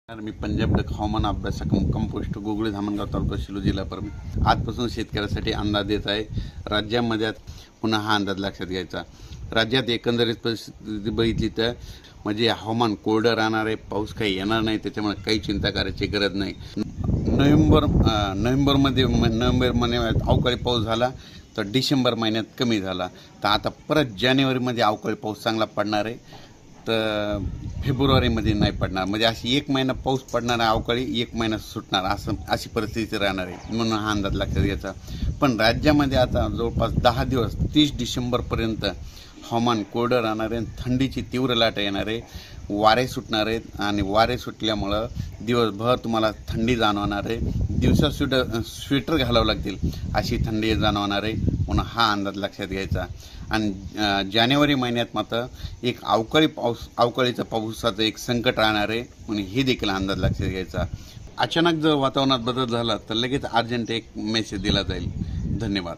मी Punjab duck हवामान अभ्यास compost Gugale Dhamangaon तालुका शिलो जिल्हा परभणी आजपासून शेतकऱ्यासाठी अंदाज देत आहे। राज्यामध्ये पुन्हा हा अंदाज लक्षात घ्यायचा। राज्यात एकंदरीत परिस्थिती बघितली तर म्हणजे हवामान कोरडं राहणार आहे, पाऊस काही येणार नाही, त्याच्यामुळे काही चिंता करायची गरज नाही। नोव्हेंबर महिन्यात अवकाळी पाऊस झाला तर डिसेंबर महिन्यात कमी झाला, तर आता परत जानेवारीमध्ये अवकाळी पाऊस चांगला पडणार आहे, तर फेब्रुवारीमध्ये नाही पडणार। म्हणजे अशी एक महिना पाऊस पडणार आहे अवकाळी, एक महिना सुटणार, अशी परिस्थिती राहणार आहे, म्हणून हा अंदाज लक्षात घ्यायचा। पण राज्यामध्ये आता जवळपास 10 दिवस 30 डिसेंबरपर्यंत हवामान कोरडं राहणार आहे, थंडीची तीव्र लाट येणार आहे, वारे सुटणार आहेत आणि वारे सुटल्यामुळं दिवसभर तुम्हाला थंडी जाणवणार आहे, दिवसा स्वेटर घालावं लागतील अशी थंडी जाणवणार आहे, म्हणून हा अंदाज लक्षात घ्यायचा। आणि जानेवारी महिन्यात मात्र एक अवकाळीचा पावसाचं एक संकट राहणार आहे, म्हणून हे देखील अंदाज लक्षात घ्यायचा। अचानक जर वातावरणात बदल झाला तर लगेच अर्जंट एक मेसेज दिला जाईल। धन्यवाद।